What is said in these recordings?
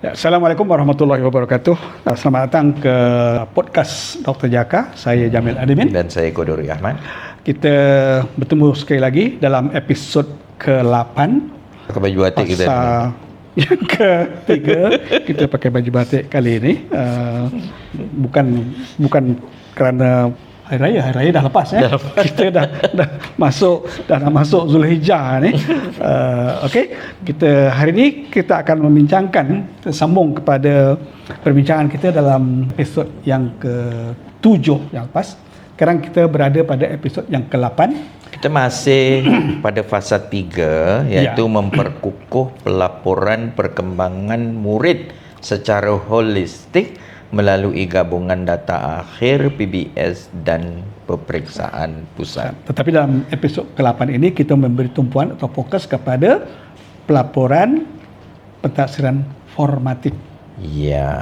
Ya, Assalamualaikum warahmatullahi wabarakatuh. Selamat datang ke podcast Dr. Jaka. Saya Jamil Adimin. Dan saya Kodori Ahmad. Kita bertemu sekali lagi dalam episod ke-8. Pakai baju batik kita. Yang ketiga, kita pakai baju batik kali ini. Bukan kerana Hari Raya dah lepas ya. Kita dah masuk Zulhijjah ni. Okey, hari ini kita akan membincangkan, sambung kepada perbincangan kita dalam episod yang ke-7 yang lepas. Sekarang kita berada pada episod yang ke-8. Kita masih pada fasa 3, iaitu memperkukuh pelaporan perkembangan murid secara holistik melalui gabungan data akhir PBS dan peperiksaan pusat. Tetapi dalam episod ke-8 ini kita memberi tumpuan atau fokus kepada pelaporan pentadbiran formatif. Ya.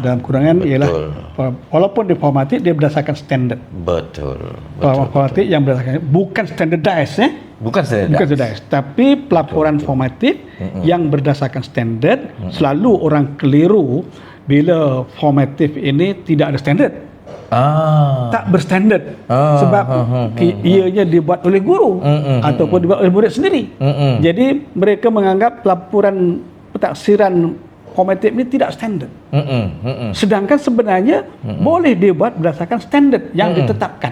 Dalam kurangan ialah walaupun dia formatif, dia berdasarkan standard. Betul. Formatif yang berdasarkan bukan standardized Bukan standardized. Tapi pelaporan formatif yang berdasarkan standard. Selalu orang keliru bila formatif ini tidak ada standard. Tak berstandard. Sebab ianya dibuat oleh guru ataupun dibuat oleh murid sendiri. Jadi mereka menganggap pelaporan pentadbiran formatif ini tidak standard. Sedangkan sebenarnya boleh dibuat berdasarkan standard yang ditetapkan.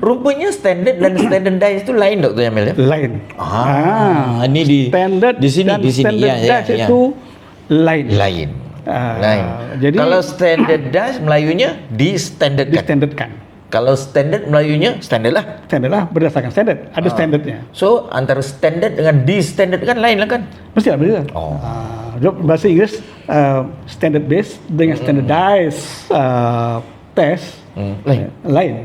Rupanya standard dan standardized itu lain, Dr. Jamil ya? Lain. Ini di standard di sini dan di sini standardized itu lain. Jadi kalau standardized Melayunya distandardkan. Kalau standard Melayunya standard lah Berdasarkan standard. Ada standardnya. So antara standard dengan distandard kan lain lah kan? Mesti ada beza. Bahasa Inggeris standard based dengan standardized test lain.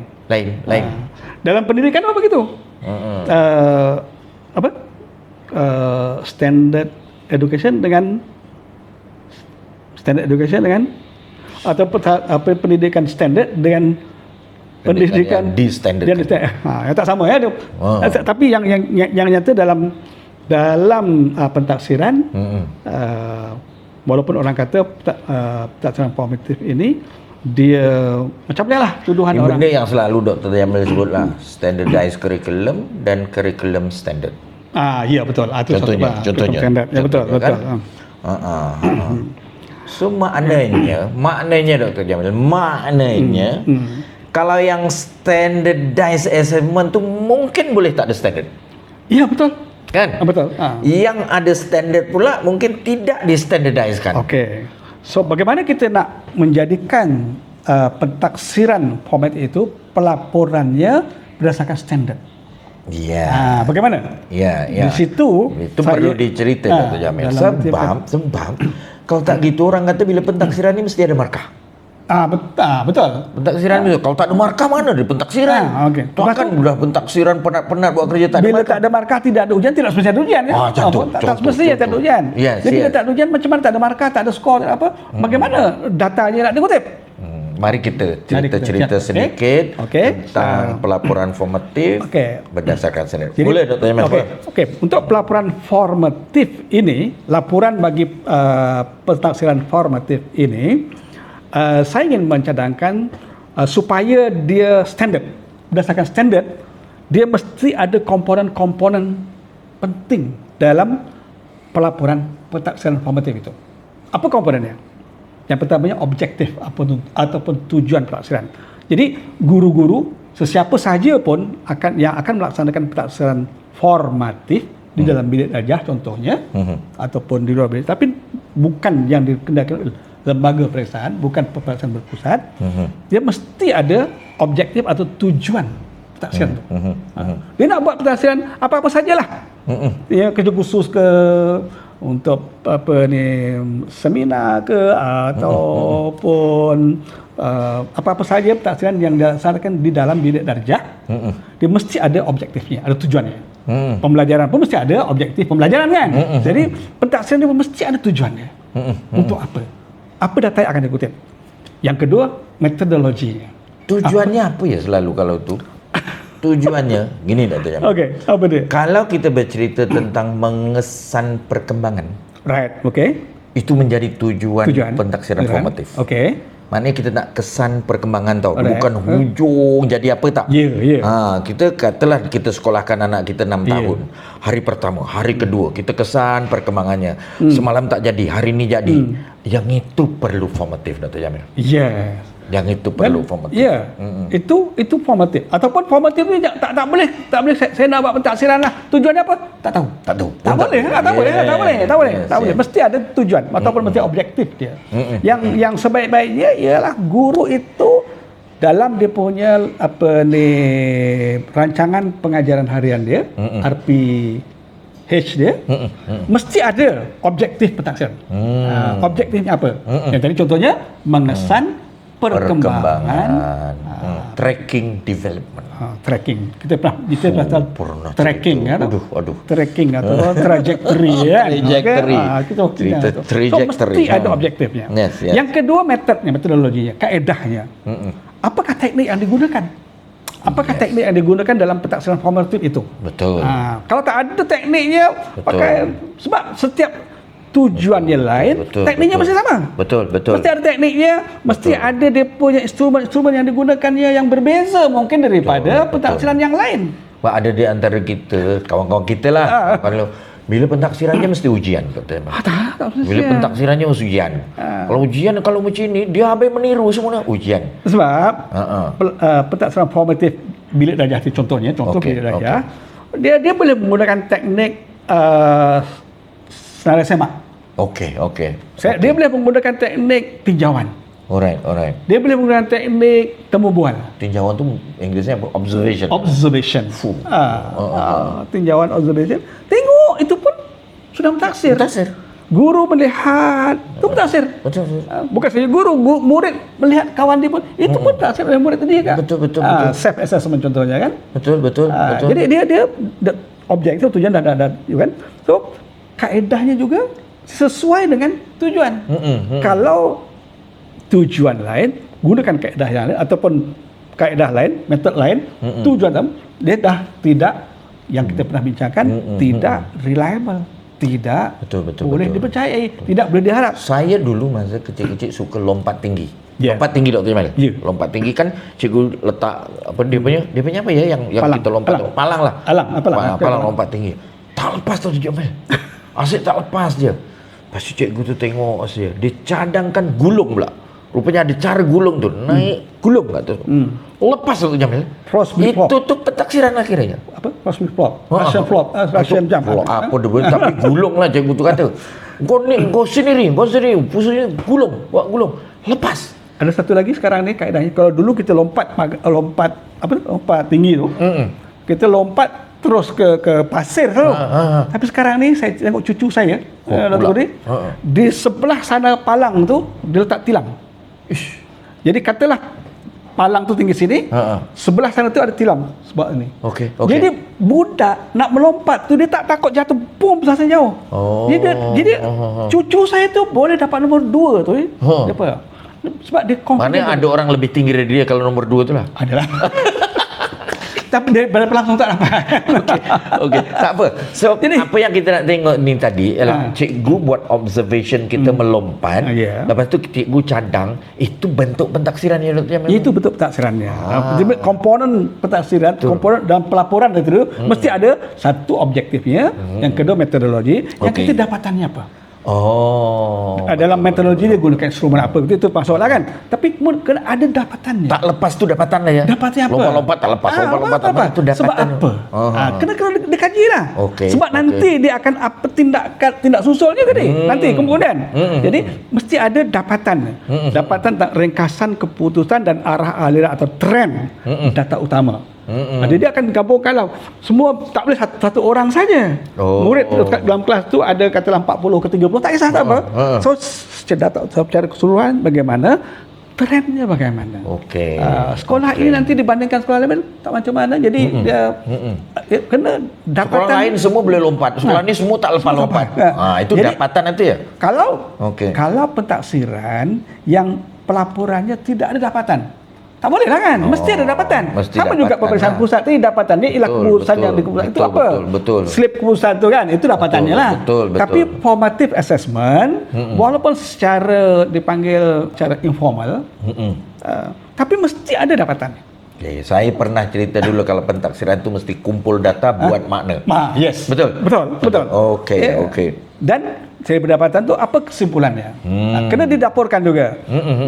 Dalam pendidikan apa begitu? Standard education dengan atau pendidikan standard dengan pendidikan di-standard. Tak sama ya. Tapi yang nyata dalam pentadbiran, walaupun orang kata pentadbiran formatif ini dia macam ni lah tuduhan orang. Benda yang selalu Dr. Jamil sebut lah, standardized curriculum dan curriculum standard. Ya betul. Contohnya. Ya betul. Kan? So maknanya Dr. Jamil, kalau yang standardized assessment tu mungkin boleh tak ada standard. Ya betul. Kan? Betul. Yang ada standard pula mungkin tidak di-standardizekan. Okey. So bagaimana kita nak menjadikan pentadbiran format itu pelaporannya berdasarkan standard? Ya. Bagaimana? Ya. Di situ itu perlu dicerita Dr. Jamil. Sebab kalau tak gitu orang kata bila pentadbiran ni mesti ada markah. Betul. Pentadbiran itu kalau tak ada markah mana ada pentadbiran? Kan sudah pentadbiran penat-penat buat kerja tak ada bila markah. Tak ada markah, tidak ada ujian, tidak semestinya ada ujian kan? Tak semestinya tak ada ujian. Jadi bila tak ada ujian, macam mana tak ada markah, tak ada skor, apa? Bagaimana datanya nak dikutip? Mari kita cerita sedikit tentang pelaporan formatif berdasarkan standard. Boleh Dr. Jamil? Okey. Untuk pelaporan formatif ini, laporan bagi pentadbiran formatif ini, saya ingin mencadangkan supaya dia standard. Berdasarkan standard, dia mesti ada komponen-komponen penting dalam pelaporan pentadbiran formatif itu. Apa komponennya? Yang pertamanya objektif ataupun tujuan pentadbiran. Jadi guru-guru sesiapa sahaja pun yang akan melaksanakan pentadbiran formatif di dalam bilik darjah contohnya ataupun di luar bilik, tapi bukan yang dikendalikan lembaga periksaan, bukan peperiksaan berpusat, dia mesti ada objektif atau tujuan pentadbiran itu. Dia nak buat pentadbiran apa-apa sajalah. Dia kerja khusus ke, untuk seminar ke, ataupun apa-apa saja pentadbiran yang dilaksanakan di dalam bilik darjah, dia mesti ada objektifnya, ada tujuannya. Pembelajaran pun mesti ada objektif pembelajaran kan. Jadi pentadbiran pun mesti ada tujuannya. Untuk apa? Apa data yang akan dikutip? Yang kedua, metodologinya. Tujuannya apa ya selalu kalau tu? Tujuannya gini Dr. Jamil. Okey, apa dia? Kalau kita bercerita tentang mengesan perkembangan. Right, okey. itu menjadi tujuan pentaksiran formatif. Okey. Maknanya kita nak kesan perkembangan tau, bukan hujung jadi apa tak. Kita katalah kita sekolahkan anak kita 6 tahun. Hari pertama, hari kedua kita kesan perkembangannya. Semalam tak jadi, hari ini jadi. Yang itu perlu formatif, Dr. Jamil. Yang itu perlu formatif. Itu formatif. Ataupun formatif ni tak boleh saya nak buat pentaksiran lah. Tujuannya apa? Tak tahu. Tak boleh. Mesti ada tujuan ataupun mesti objektif dia. Yang sebaik-baiknya ialah guru itu dalam dia punya rancangan pengajaran harian dia, RPH dia, mesti ada objektif pentaksiran. Objektifnya apa? Yang tadi contohnya mengesan perkembangan, tracking development. Tracking. Kita pernah tracking kan? Tracking atau trajectory ya. Trajectory. So mesti ada objektifnya. Yang kedua metodologinya, kaedahnya. Apakah teknik yang digunakan? Apakah teknik yang digunakan dalam pentaksiran formatif itu? Betul. Kalau tak ada tekniknya, pakai sebab setiap tujuannya lain, tekniknya mesti sama. Betul. Mesti ada tekniknya, mesti ada dia punya instrumen yang digunakannya yang berbeza mungkin daripada pentaksiran yang lain. Ada di antara kita, kawan-kawan kita lah. Kalau bila pentaksirannya mesti ujian, kata Emang. Bila pentaksirannya mesti ujian. Kalau ujian kalau macam ini, dia habis meniru semuanya ujian. Sebab pentaksiran formatif bilik darjah contohnya, bilik darjah, dia boleh menggunakan teknik senarai semak. Okey. Dia boleh menggunakan teknik tinjauan. Alright. Dia boleh menggunakan teknik temu bual. Tinjauan tu Inggerisnya apa? Observation. Tinjauan observation. Tengok, itu pun sudah mentaksir. Guru melihat, itu mentaksir. Betul. Bukan saja guru, murid melihat kawan dia pun, itu pun mentaksir oleh murid tadi kan. Betul. Self assessment contohnya kan. Betul. Jadi dia objektif tujuan dan kan. So kaedahnya juga sesuai dengan tujuan. Kalau tujuan lain, gunakan kaedah yang lain ataupun kaedah lain, metode lain, tujuan dia dah tidak yang kita pernah bincangkan, tidak reliable, tidak boleh dipercayai, tidak boleh diharap. Saya dulu masa kecil-kecil suka lompat tinggi. Lompat tinggi, Dr. Jamal. Lompat tinggi kan cikgu letak apa dia punya apa ya yang palang, kita lompat palang lah. Palang lompat tinggi. Tak lepas Dr. Jamal. Asyik tak lepas dia. Lepas tu cikgu tu tengok dia. Dia cadangkan gulung pula. Rupanya ada cara gulung tu. Naik gulung kat tu. Lepas tu Jamil. Itu tu pentaksiran akhirnya. Apa? Frostbite flop. Russian jump. Apa dia tapi gulung lah cikgu tu kata. Kau sendiri. Pusing gulung. Buat gulung. Lepas. Ada satu lagi sekarang ni kaedahnya. Kalau dulu kita lompat tinggi tu. Kita lompat terus ke pasir tu. Tapi sekarang ni saya tengok cucu saya, di sebelah sana palang tu dia letak tilang. Jadi katalah palang tu tinggi sini, sebelah sana tu ada tilang sebab ni. Okey. Jadi budak nak melompat tu dia tak takut jatuh, pum sampai jauh. Jadi cucu saya tu boleh dapat nombor 2 tu. Apa? Sebab dia confident. Mana ada orang lebih tinggi dari dia kalau nombor 2 tu lah. Adalah. Tapi daripada langsung tak dapat. Okey, tak apa. So, jadi, apa yang kita nak tengok ni tadi ialah cikgu buat observation kita melompat. Lepas tu cikgu cadang, itu bentuk pentaksiran ya, Dr. Jamil. Itu bentuk pentaksirannya. Jadi komponen pentaksiran, komponen dalam pelaporan itu mesti ada satu objektifnya, yang kedua metodologi, yang ketiga dapatannya apa. Dalam metodologi dia gunakan instrumen apa itu masalah kan. Tapi kena ada dapatannya. Tak lepas tu dapatan lah ya. Dapatnya apa? Lompat-lompat tak lepas. Lompat-lompat tak lepas. Itu dapatan. Sebab apa? Kena dikaji lah. Sebab nanti dia akan apa tindak susulnya tadi. Nanti kemudian. Jadi mesti ada dapatan. Dapatan ringkasan keputusan dan arah aliran atau trend data utama. Jadi dia akan gabungkan lah. Semua tak boleh satu orang saja. Murid dalam kelas tu ada katalah 40 ke 30, tak kisah tak apa. So secara keseluruhan bagaimana, trendnya bagaimana. Sekolah ini nanti dibandingkan sekolah lain tak macam mana. Jadi dia kena dapatan. Sekolah lain semua boleh lompat. Sekolah ni semua tak lepas lompat. Itu jadi, dapatan nanti ya. Kalau pentaksiran yang pelaporannya tidak ada dapatan, Tak boleh lah kan, mesti ada dapatan. Sama juga pemeriksaan pusat ni, dapatannya ialah keputusan yang dikeputusan itu apa? Betul. Slip keputusan tu kan, itu dapatannya lah. Betul. Tapi formative assessment, walaupun secara dipanggil secara informal, tapi mesti ada dapatannya. Okay, saya pernah cerita dulu kalau pentaksiran itu mesti kumpul data buat makna. Yes. Betul. Okey. Dan dari pendapatan tu apa kesimpulannya? Kena didapurkan juga.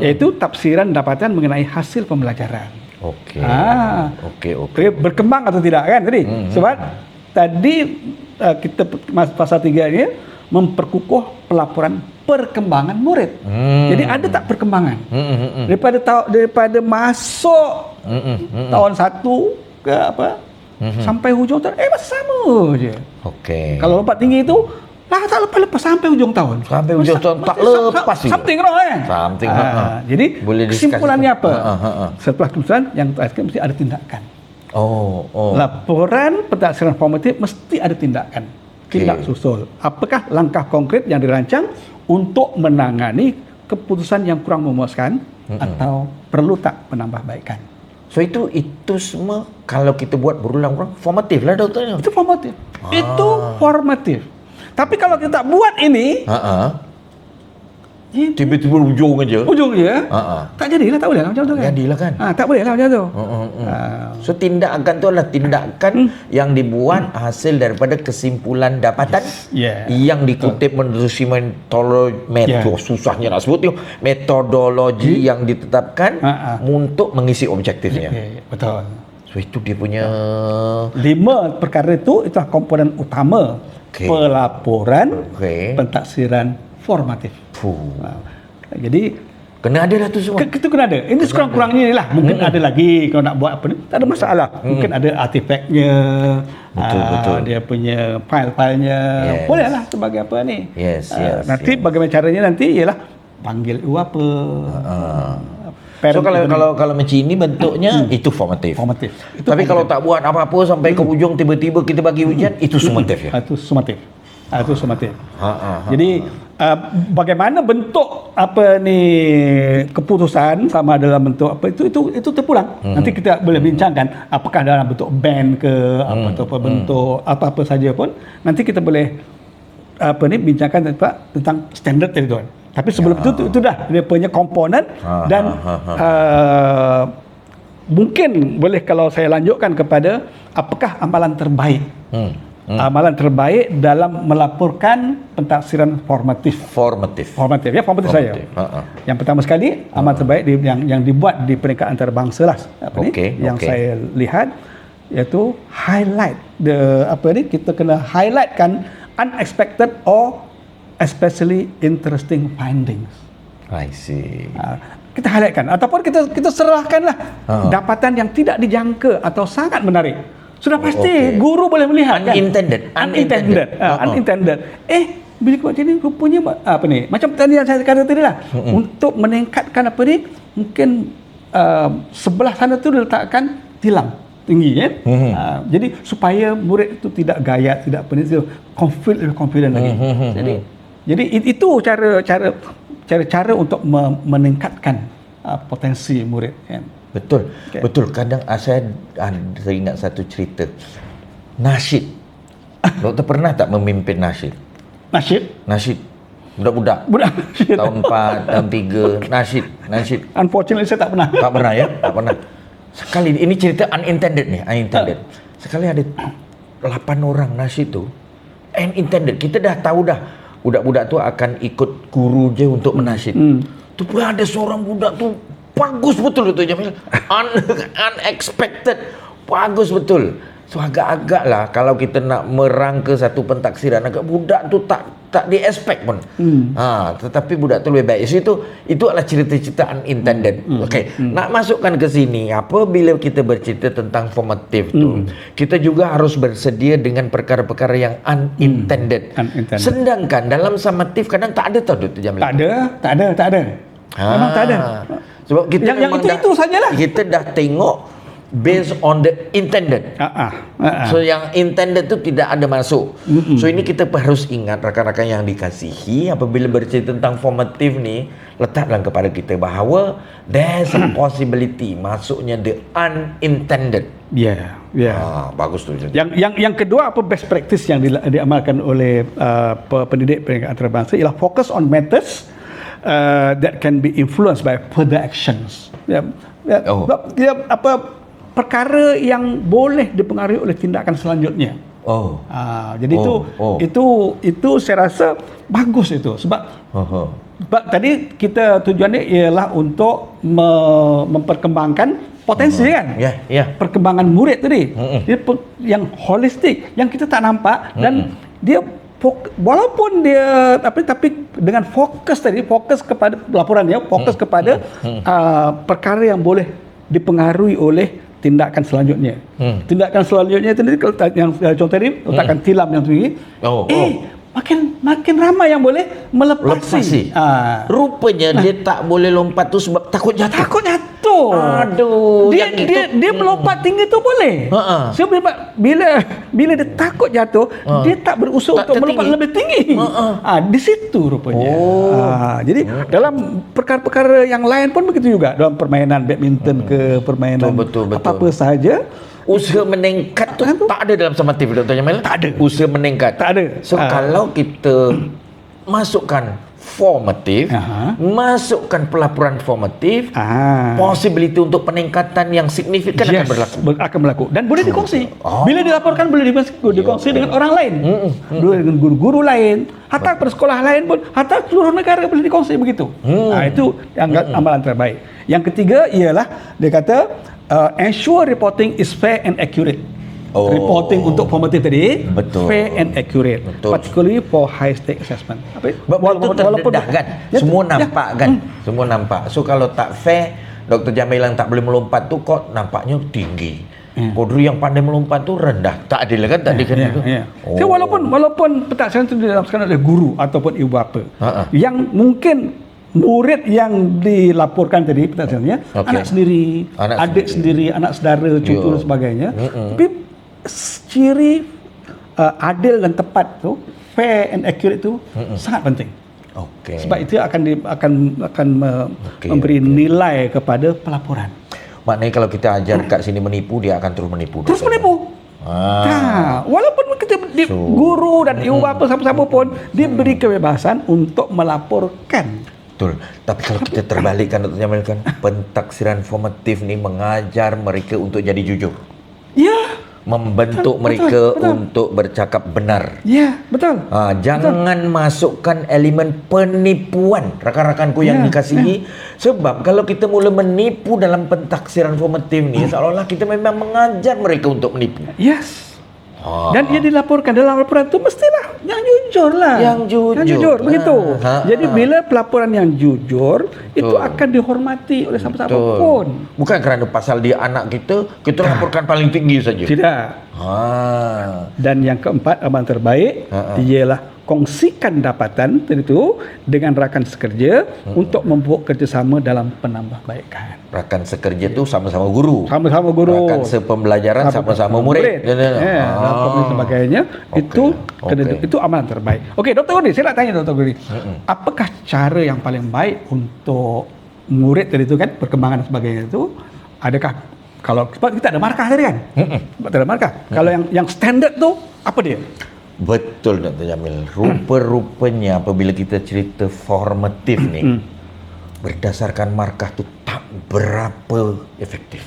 Iaitu tafsiran dapatan mengenai hasil pembelajaran. Okey. Berkembang atau tidak kan tadi? Sebab tadi kita pasal 3 ni memperkukuh pelaporan perkembangan murid. Jadi ada tak perkembangan? Daripada masuk tahun 1 ke apa? Sampai hujung tahun masih sama je. Okey. Kalau lompat tinggi itu tak lepas sampai hujung tahun. Sampai hujung tahun tak lepas juga. Something wrong kan? Something. Jadi kesimpulannya apa? Setelah kesimpulan yang terakhir mesti ada tindakan. Laporan pentaksiran formatif mesti ada tindakan. Tindak susul. Apakah langkah konkret yang dirancang untuk menangani keputusan yang kurang memuaskan atau perlu tak penambahbaikan? So itu semua kalau kita buat berulang-ulang formatif lah doktornya. Itu formatif. Itu formatif. Tapi kalau kita tak buat ini, tiba-tiba ujung aja. Tak jadilah, tak boleh lah macam tu kan. Jadilah kan. Tak boleh lah macam tu. So tindakan tu adalah tindakan yang dibuat hasil daripada kesimpulan dapatan yang dikutip menerusi susahnya nak sebut tu, metodologi yang ditetapkan untuk mengisi objektifnya. Betul. So itu dia punya 5 perkara itu itulah komponen utama pelaporan pentaksiran formatif. Jadi kena ada lah tu semua. Itu kena ada. Ini sekurang-kurangnya ni lah. Mungkin ada lagi kalau nak buat apa ni. Tak ada masalah. Mungkin ada artifaknya. Betul. Dia punya file-filenya. Boleh lah sebagai apa ni. Nanti bagaimana caranya nanti ialah panggil apa. So kalau macam ini bentuknya itu formatif. Tapi kalau tak buat apa-apa sampai ke ujung tiba-tiba kita bagi ujian itu sumatif ya. Itu sumatif. Jadi bagaimana bentuk apa ni keputusan sama dalam bentuk apa itu terpulang. Nanti kita boleh bincangkan apakah dalam bentuk band ke atau apa bentuk apa-apa saja pun nanti kita boleh bincangkan tentang standard tadi tuan. Tapi sebelum itu dah dia punya komponen dan mungkin boleh kalau saya lanjutkan kepada apakah amalan terbaik. Amalan terbaik dalam melaporkan pentaksiran formatif saya. Yang pertama sekali amalan terbaik yang dibuat di peringkat antarabangsa lah yang saya lihat iaitu highlight kita kena highlightkan unexpected or especially interesting findings. I see. Kita highlightkan ataupun kita serahkanlah dapatan yang tidak dijangka atau sangat menarik. Sudah pasti guru boleh melihat unintended. Bila buat macam ni rupanya apa ni? Macam tadi yang saya kata tadi lah. Untuk meningkatkan apa ni? Mungkin sebelah sana tu diletakkan tilang tinggi kan. Jadi supaya murid itu tidak gayat, tidak apa ni, confident lagi. Jadi itu cara untuk meningkatkan potensi murid kan. Betul. Kadang saya ingat satu cerita. Nasyid. Doktor pernah tak memimpin nasyid? Nasyid. Budak-budak. Tahun 4, tahun 3, nasyid. Unfortunately saya tak pernah. Tak pernah ya? Tak pernah. Sekali ini cerita unintended. Sekali ada 8 orang nasyid tu unintended. Kita dah tahu dah budak-budak tu akan ikut guru je untuk menasyid. Tu pun ada seorang budak tu bagus betul tu Jamil. Unexpected. Bagus betul. So agak-agak lah kalau kita nak merangka satu pentaksiran, agak budak tu tak di-expect pun. Tetapi budak tu lebih baik. So itu adalah cerita-cerita unintended. Nak masukkan ke sini, apabila kita bercerita tentang formatif tu, kita juga harus bersedia dengan perkara-perkara yang unintended. Sedangkan dalam summative kadang tak ada tau Dr. Jamil. Tak ada. Memang tak ada. Sebab kita yang itu sajalah. Kita dah tengok based on the intended. So yang intended tu tidak ada masuk. So ini kita harus ingat rakan-rakan yang dikasihi, apabila bercerita tentang formative ni, letaklah kepada kita bahawa there's a possibility masuknya the unintended. Bagus tu. Yang kedua, apa best practice yang diamalkan oleh pendidik pendidikan antarabangsa ialah focus on matters that can be influenced by further actions. Perkara yang boleh dipengaruhi oleh tindakan selanjutnya. Jadi itu saya rasa bagus itu sebab tadi kita tujuannya ialah untuk memperkembangkan potensi kan. Perkembangan murid tadi. Dia yang holistik, yang kita tak nampak dan dia walaupun dia tapi dengan fokus kepada laporannya, fokus kepada perkara yang boleh dipengaruhi oleh tindakan selanjutnya. Tindakan selanjutnya itu yang contoh tadi letakkan tilam yang tinggi. Makin ramai yang boleh melepasi. Rupanya dia tak boleh lompat tu sebab takut jatuh. Aduh. Dia melompat tinggi tu boleh. So bila dia takut jatuh, dia tak berusaha untuk melompat lebih tinggi. Di situ rupanya. Jadi dalam perkara-perkara yang lain pun begitu juga, dalam permainan badminton ke permainan betul. apa-apa sahaja. Usaha meningkat tu tak ada dalam formatif, Dr. Jamil? Tak ada. Usaha meningkat. Tak ada. So kalau kita masukkan formatif, masukkan pelaporan formatif, possibility untuk peningkatan yang signifikan akan berlaku dan boleh dikongsi. Bila dilaporkan boleh dikongsi dengan orang lain, dengan guru-guru lain, hatta persekolah lain pun, hatta seluruh negara boleh dikongsi begitu. Itu amalan terbaik. Yang ketiga ialah dia kata ensure reporting is fair and accurate. Reporting untuk formative tadi fair and accurate, particularly for high stake assessment. Walaupun terdedah kan, semua nampak kan, semua nampak. So kalau tak fair, Dr. Jamil yang tak boleh melompat tu kok nampaknya tinggi. Kodri yang pandai melompat tu rendah. Tak adil kan, tak adil itu. So walaupun pentaksiran itu dilaksanakan oleh guru ataupun ibu bapa, yang mungkin murid yang dilaporkan tadi pentaksirannya anak sendiri, adik sendiri, anak saudara, cucu dan sebagainya. Tapi ciri adil dan tepat tu, fair and accurate tu sangat penting. Sebab itu akan memberi nilai kepada pelaporan. Maknanya kalau kita ajar kat sini menipu, dia akan terus menipu. Walaupun kita guru dan ibu bapa sama-sama pun diberi kebebasan untuk melaporkan. Betul. Tapi kalau kita terbalikkan, Dr. Jamil, kan pentaksiran formatif ni mengajar mereka untuk jadi jujur. Membentuk mereka untuk bercakap benar. Betul. Jangan masukkan elemen penipuan, rakan-rakanku yang dikasihi. Sebab kalau kita mula menipu dalam pentaksiran formatif ni, seolah-olah kita memang mengajar mereka untuk menipu. Dan ia dilaporkan dalam laporan tu mestilah yang jujur lah. Yang jujur begitu. Jadi bila pelaporan yang jujur itu akan dihormati oleh siapa-siapa pun. Bukan kerana pasal dia anak kita laporkan paling tinggi saja. Tidak. Dan yang keempat, amalan terbaik ialah kongsikan dapatan itu dengan rakan sekerja untuk membuat kerjasama dalam penambahbaikan. Rakan sekerja tu sama-sama guru. Sama-sama guru. Rakan sepembelajaran sama-sama murid. Dan sebagainya. Itu amalan terbaik. Okey, Dr. Guri, saya nak tanya Dr. Guri. Apakah cara yang paling baik untuk murid tadi itu kan, perkembangan dan sebagainya itu, adakah kalau kita ada markah tadi kan? Kita ada markah. Kalau yang standard tu apa dia? Betul, Dr. Jamil. Rupa-rupanya apabila kita cerita formatif ni, berdasarkan markah tu tak berapa efektif.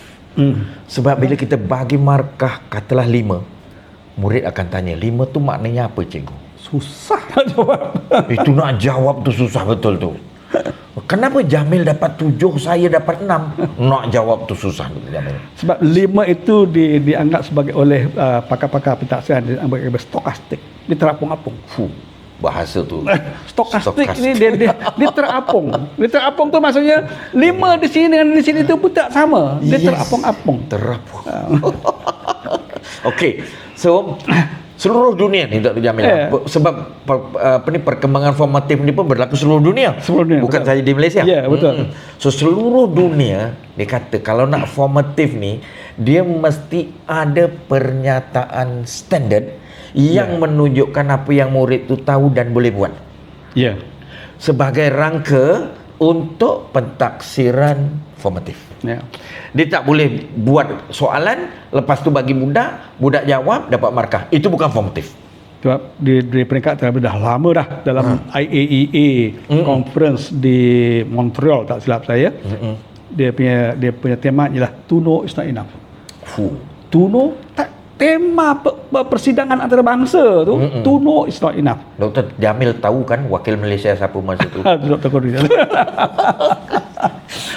Sebab bila kita bagi markah katalah 5, murid akan tanya, 5 tu maknanya apa, cikgu? Susah nak jawab. Itu nak jawab tu susah betul tu. Kenapa Jamil dapat 7, saya dapat 6? Nak jawab tu susah, Dr. Jamil. Sebab 5 itu dianggap sebagai oleh pakar-pakar pentaksiran sebagai stokastik. Dia terapung-apung. Bahasa tu. Stokastik ni dia terapung. Dia terapung tu maksudnya 5 di sini dengan di sini tu pun tak sama. Dia terapung-apung. Okey. So seluruh dunia ni, Dr. Jamil. Sebab perkembangan formatif ni pun berlaku seluruh dunia. Bukan saja di Malaysia. Betul. So seluruh dunia Dia kata kalau nak formative ni, dia mesti ada pernyataan standard yang menunjukkan apa yang murid tu tahu dan boleh buat. Ya. Sebagai rangka untuk pentaksiran formatif. Ya. Dia tak boleh buat soalan, lepas tu bagi budak, budak jawab, dapat markah. Itu bukan formatif. Sebab di peringkat dah lama dah dalam IAEA conference di Montreal, tak silap saya. Dia punya tema ialah to know is not enough. To know, tema persidangan antarabangsa tu, to know is not enough. Dr. Jamil tahu kan wakil Malaysia siapa masa tu? Dr. Kodri.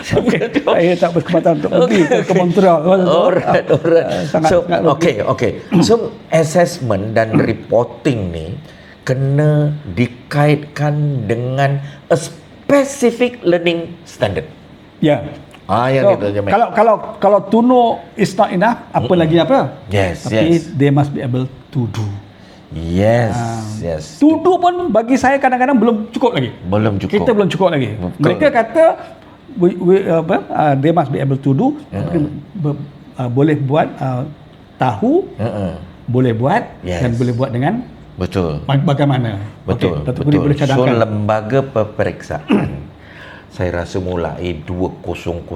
Saya tak berkesempatan untuk pergi ke Montreal. Alright. So assessment dan reporting ni kena dikaitkan dengan a specific learning standard. Ya. Yang so, gitu, kalau to know is not enough, apa lagi apa? Tapi they must be able to do. Yes. To do pun bagi saya kadang-kadang belum cukup lagi. Kita belum cukup lagi. Betul. Mereka kata they must be able to do. Boleh buat tahu, boleh buat dan boleh buat dengan bagaimana. Betul. Boleh cadangkan. So lembaga peperiksaan saya rasa mulai 2006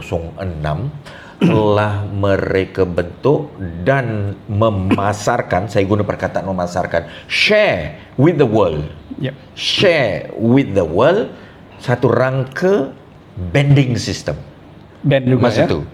telah mereka bentuk dan memasarkan, saya guna perkataan memasarkan, share with the world. Share with the world satu rangka banding system. Band juga masa tu.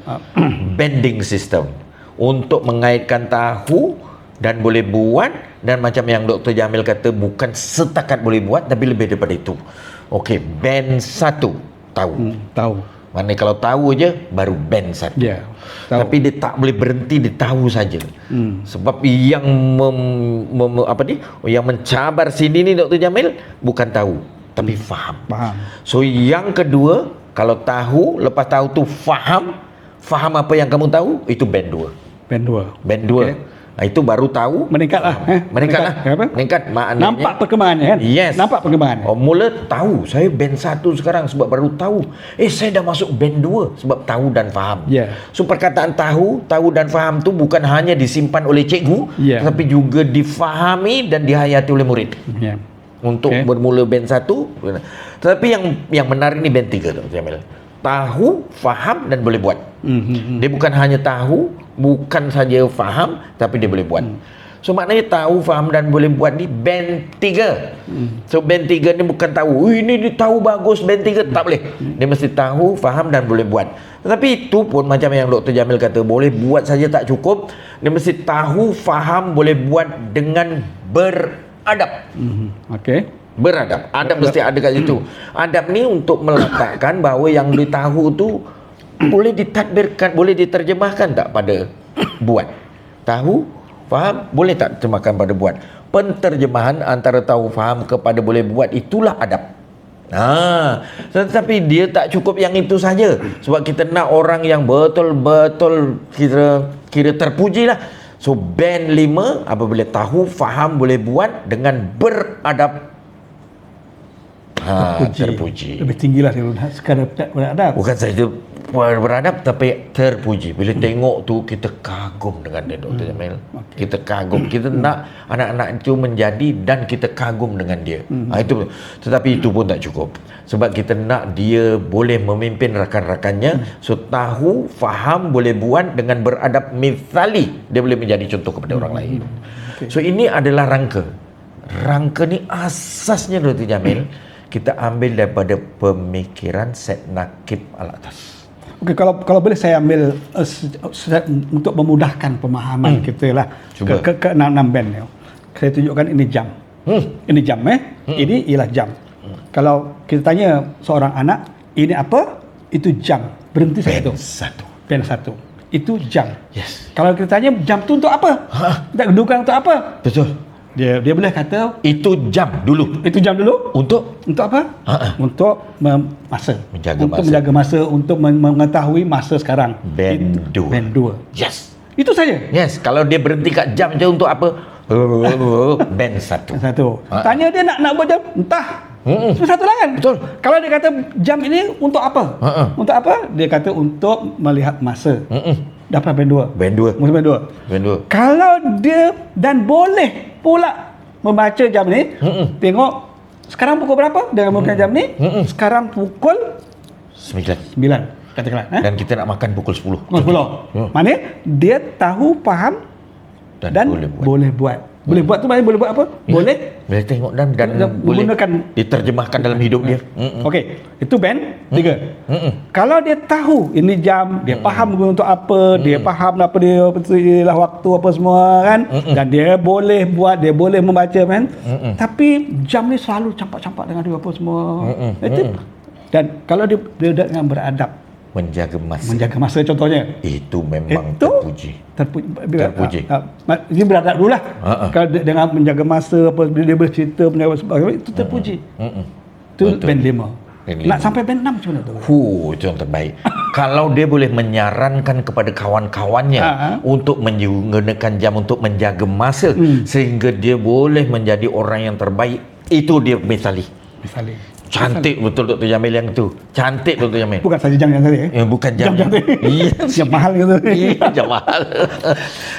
Banding system untuk mengaitkan tahu dan boleh buat, dan macam yang Dr. Jamil kata, bukan setakat boleh buat tapi lebih daripada itu. Okey, band 1 tahu. Mana kalau tahu je baru band 1. Tapi dia tak boleh berhenti di tahu saja. Sebab yang yang mencabar sini ni Dr. Jamil bukan tahu tapi faham. So yang kedua, kalau tahu, lepas tahu tu faham apa yang kamu tahu, itu band 2. Band 2. Okay. Itu baru tahu, meningkatlah. Meningkat maknanya nampak perkembangannya kan? Yes. Nampak perkembangan. Mula tahu, saya band 1 sekarang sebab baru tahu. Saya dah masuk band 2 sebab tahu dan faham. So perkataan tahu dan faham tu bukan hanya disimpan oleh cikgu, tapi juga difahami dan dihayati oleh murid. Untuk bermula band 1. Tetapi yang menarik ni band 3 Dr. Jamil. Tahu, faham dan boleh buat. Dia bukan hanya tahu, bukan saja faham, tapi dia boleh buat. So maknanya tahu, faham dan boleh buat ni band 3. So band 3 ni bukan tahu, ini dia tahu bagus, band 3 tak boleh. Dia mesti tahu, faham dan boleh buat. Tetapi itu pun macam yang Dr. Jamil kata, boleh buat saja tak cukup. Dia mesti tahu, faham, boleh buat dengan beradab. Beradab. Adab mesti ada kat situ. Adab ni untuk meletakkan bahawa yang ditahu tu boleh ditadbirkan, boleh diterjemahkan tak pada buat. Tahu, faham, boleh tak terjemahkan pada buat. Penterjemahan antara tahu, faham kepada boleh buat, itulah adab. Tetapi dia tak cukup yang itu saja. Sebab kita nak orang yang betul-betul kira terpuji lah. So band 5 apabila tahu, faham, boleh buat dengan beradab. Terpuji. Lebih tinggilah sekadar beradab. Bukan saja beradab tapi terpuji. Bila tengok tu kita kagum dengan dia Dr. Jamil. Kita kagum. Kita nak anak-anak itu menjadi dan kita kagum dengan dia. Itu. Tetapi itu pun tak cukup. Sebab kita nak dia boleh memimpin rakan-rakannya. So tahu, faham, boleh buat dengan beradab mithali. Dia boleh menjadi contoh kepada orang lain. So ini adalah rangka. Rangka ni asasnya Dr. Jamil kita ambil daripada pemikiran Syed Naqib Al-Atas. Okey, kalau boleh saya ambil untuk memudahkan pemahaman kita lah ke 6 band ni. Saya tunjukkan ini jam. Ini jam Ini ialah jam. Kalau kita tanya seorang anak, ini apa? Itu jam. Berhenti band satu. Band 1. Itu jam. Yes. Kalau kita tanya jam tu untuk apa? Tak kedudukan untuk apa? Betul. Dia boleh kata itu jam dulu. Itu jam dulu untuk apa? Untuk masa. Menjaga masa, untuk mengetahui masa sekarang. Band 2. Yes. Itu saja. Yes. Kalau dia berhenti kat jam je untuk apa? Band 1. Tanya dia nak buat jam, entah. Cuma satu lah kan. Betul. Kalau dia kata jam ini untuk apa? Untuk apa? Dia kata untuk melihat masa. Dapat band 2. Band 2. Band 2. Band 2. Kalau dia dan boleh pula membaca jam ni, tengok sekarang pukul berapa dengan menggunakan jam ni? Sekarang pukul 9. Katakanlah. Dan kita nak makan pukul 10. Pukul 10. Maknanya dia tahu, faham dan boleh buat. Boleh buat tu maknanya boleh buat apa? Boleh tengok dan boleh diterjemahkan dalam hidup dia. Okey, itu band 3. Kalau dia tahu ini jam, dia faham guna untuk apa, dia faham apa dia lah waktu apa semua kan, dan dia boleh buat, dia boleh membaca kan. Tapi jam ni selalu campak-campak dengan dia apa semua. Itu. Dan kalau dia dengan beradab, menjaga masa contohnya, itu memang terpuji. Dia beradab dulu lah. Kalau dengan menjaga masa, apa dia bercerita, menjaga sebagainya, itu terpuji. Itu band 5. Nak sampai band 6 macam mana tu? Itu yang terbaik. Kalau dia boleh menyarankan kepada kawan-kawannya untuk menggunakan jam untuk menjaga masa sehingga dia boleh menjadi orang yang terbaik, itu dia misali. Cantik betul Dr. Jamil yang tu. Cantik Dr. Jamil. Bukan saja jam yang tadi. Bukan jam. Jam mahal gitu. Jam mahal.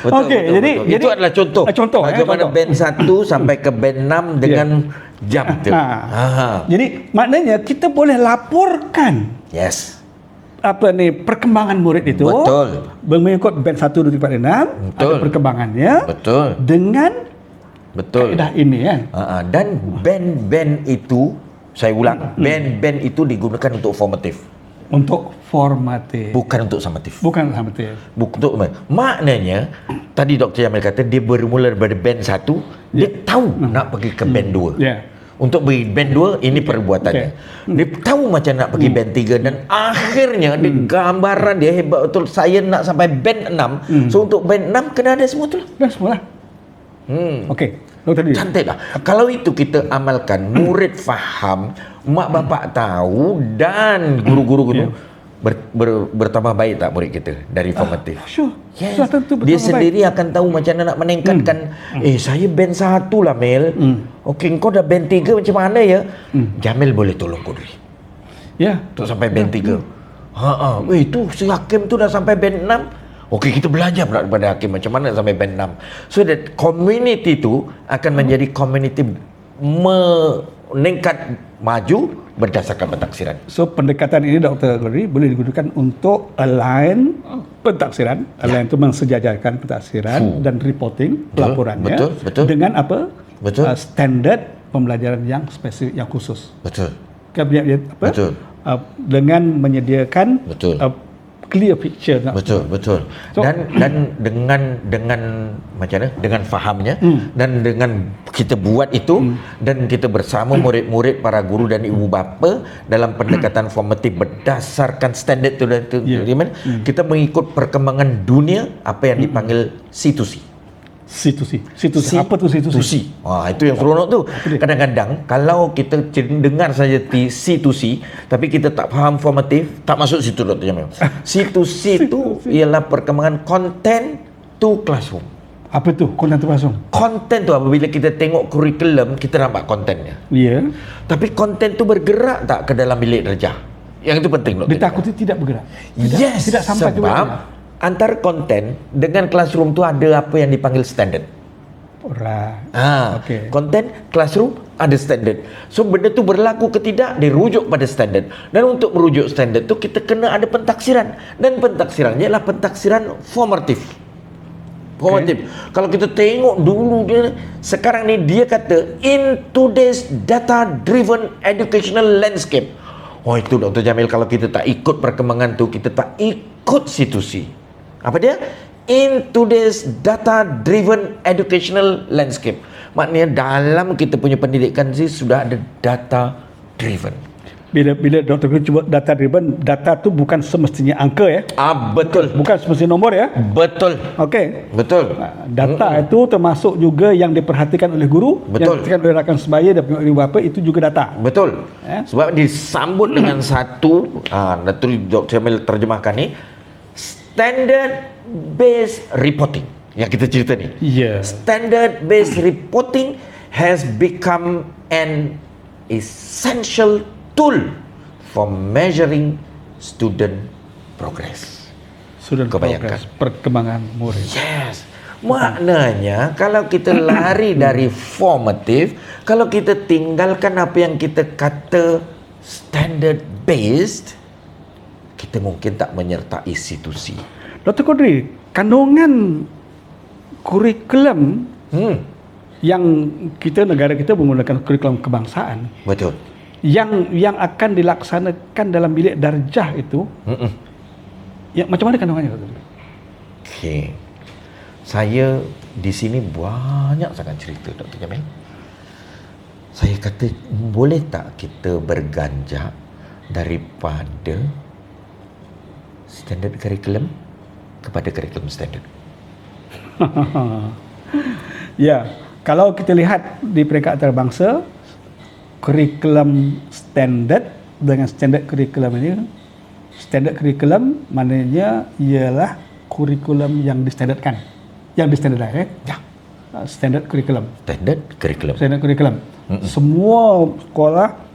Okey, jadi itu adalah contoh. Bagaimana band 1 sampai ke band 6 dengan jam tu. Jadi maknanya kita boleh laporkan. Yes. Perkembangan murid itu. Betul. Mengikut band 1 2 3 4 6. Ada perkembangannya. Betul. Dengan kaedah ini kan. Dan band-band itu, saya ulang, band-band itu digunakan untuk formatif. Bukan untuk summative. Maknanya, tadi Dr. Jamil kata dia bermula daripada band 1, dia tahu nak pergi ke band 2. Untuk pergi band 2, ini perbuatannya. Dia tahu macam nak pergi band 3 dan akhirnya dia gambaran dia hebat betul. Saya nak sampai band 6. So untuk band 6 kena ada semua tu lah. Semualah. Okey. Cantik lah. Kalau itu kita amalkan, murid faham, mak bapak tahu dan guru-guru itu bertambah baik tak murid kita dari formatif? Sure. Yes. Dia sendiri akan tahu macam mana nak meningkatkan. Saya band 1 lah Mel. Okey, kau dah band 3 macam mana ya? Jamil boleh tolong kau dulu. Untuk sampai band 3. Itu si Hakim tu dah sampai band 6. Okey, kita belajar daripada Hakim macam mana sampai band 6. So that community tu akan menjadi community meningkat maju berdasarkan pentaksiran. So pendekatan ini Dr. Gori boleh digunakan untuk align pentaksiran. Align itu mensejajarkan pentaksiran dan reporting pelaporannya. Betul. Dengan apa? Standard pembelajaran yang spesifik, yang khusus. Betul. Dengan menyediakan clear picture. Betul. So, dan dengan macam mana? Dengan fahamnya dan dengan kita buat itu dan kita bersama murid-murid, para guru dan ibu bapa dalam pendekatan formatif berdasarkan standard itu kita mengikut perkembangan dunia, apa yang dipanggil C2C. Apa tu C2C? Itu yang seronok tu. Kadang-kadang kalau kita dengar saja C2C tapi kita tak faham formatif, tak masuk situ Dr. Jamil. C2C tu ialah perkembangan content to classroom. Apa tu content to classroom? Content tu apabila kita tengok kurikulum, kita nampak kontennya. Tapi konten tu bergerak tak ke dalam bilik darjah? Yang itu penting Dr. Ditakuti tidak bergerak. Tidak sampai sebab antara konten dengan classroom tu ada apa yang dipanggil standard. Konten, classroom ada standard. So benda tu berlaku ke tidak, dirujuk pada standard. Dan untuk merujuk standard tu kita kena ada pentaksiran. Dan pentaksirannya adalah pentaksiran formatif. Kalau kita tengok dulu dia, sekarang ni dia kata in today's data driven educational landscape. Itu Dr. Jamil, kalau kita tak ikut perkembangan tu, kita tak ikut situasi. Apa dia? In today's data-driven educational landscape. Maknanya dalam kita punya pendidikan sudah ada data-driven. Bila Dr. Guru cuba data-driven, data tu bukan semestinya angka ya? Betul. Bukan semestinya nombor ya? Betul. Okey. Betul. Data itu termasuk juga yang diperhatikan oleh guru, yang diperhatikan oleh rakan sebaya dan ibu bapa, itu juga data. Betul. Sebab disambut dengan satu, Dr. Jamil terjemahkan ni, standard based reporting yang kita cerita ni. Yeah. Standard based reporting has become an essential tool for measuring student progress. Student progress, perkembangan murid. Yes. Maknanya kalau kita lari dari formative, kalau kita tinggalkan apa yang kita kata standard based, kita mungkin tak menyertai institusi. Dr. Kodri, kandungan kurikulum yang negara kita menggunakan kurikulum kebangsaan. Betul. Yang akan dilaksanakan dalam bilik darjah itu, ya macam mana kandungannya, Dr. Kodri? Okey. Saya di sini banyak sangat cerita, Dr. Jamil. Saya kata, boleh tak kita berganjak daripada standard curriculum kepada curriculum standard? Ya, kalau kita lihat di peringkat antarabangsa, kurikulum standard dengan standard curriculum ini, standard curriculum maknanya ialah kurikulum yang distandardkan. Yang distandardkan, ya. Standard curriculum. Standard curriculum. Standard curriculum. Semua sekolah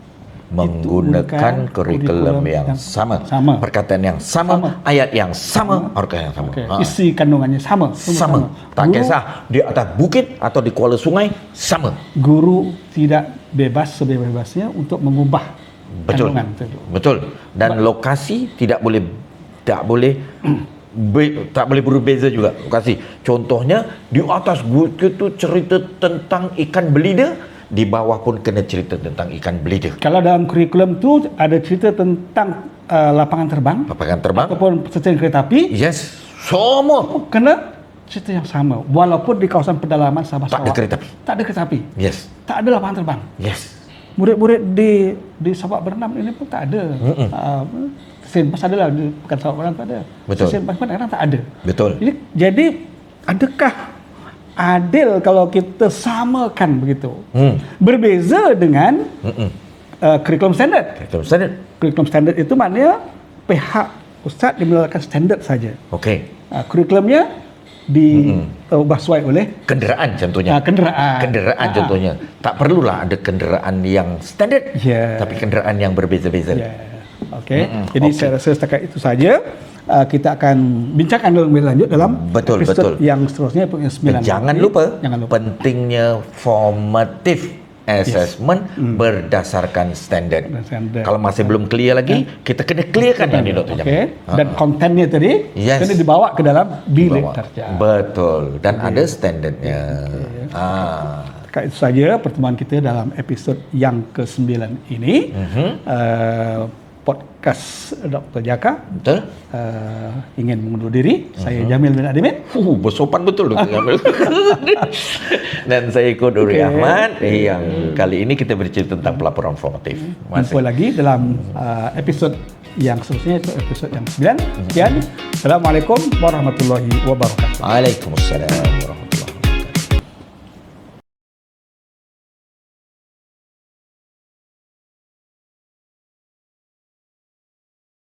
menggunakan kurikulum yang sama. Perkataan yang sama, ayat yang sama, organ yang sama. Okay. Isi kandungannya sama. Tak kisah di atas bukit atau di kuala sungai, sama. Guru tidak bebas sebebas-bebasnya untuk mengubah kandungan itu. Betul. Dan lokasi tak boleh berbeza juga lokasi. Contohnya di atas bukit tu cerita tentang ikan belida, di bawah pun kena cerita tentang ikan belida. Kalau dalam kurikulum tu ada cerita tentang lapangan terbang ataupun stesen kereta api, yes, semua kena cerita yang sama walaupun di kawasan pedalaman Sabah Sarawak. Tak ada kereta api. Yes. Tak ada lapangan terbang. Yes. Murid-murid di Sabak Bernam ini pun tak ada. Stesen bas adalah, bukan Sabak Bernam tak ada. Betul. Stesen bas pun kadang tak ada. Betul. Jadi adakah adil kalau kita samakan begitu? Berbeza dengan kurikulum standard. Kurikulum standard itu maknanya pihak ustaz dimulakan standard saja. Okey. Kurikulumnya diubah sesuai oleh kenderaan contohnya. Kenderaan contohnya. Tak perlulah ada kenderaan yang standard, tapi kenderaan yang berbeza-beza. Okey. Jadi saya rasa setakat itu saja. Kita akan bincangkan lebih lanjut dalam episod yang seterusnya, episod 9. Jangan lupa pentingnya formative assessment berdasarkan standard. Kalau masih belum clear lagi, kita kena clearkan yang ni, Dr. Jamil. Dan kontennya tadi kena dibawa ke dalam bilik darjah. Betul. Dan ada standardnya. Itu saja pertemuan kita dalam episod yang ke-9 ini. Podcast Dr. Jaka. Betul. Ingin mengundur diri. Saya Jamil bin Adimin. Bersopan betul Dr. Jamil. Dan saya Kodri Ahmad yang kali ini kita bercerita tentang pelaporan formatif. Jumpa lagi dalam episod yang seterusnya, itu episod yang 9. Sekian. Assalamualaikum warahmatullahi wabarakatuh. Waalaikumsalam warahmatullahi wabarakatuh.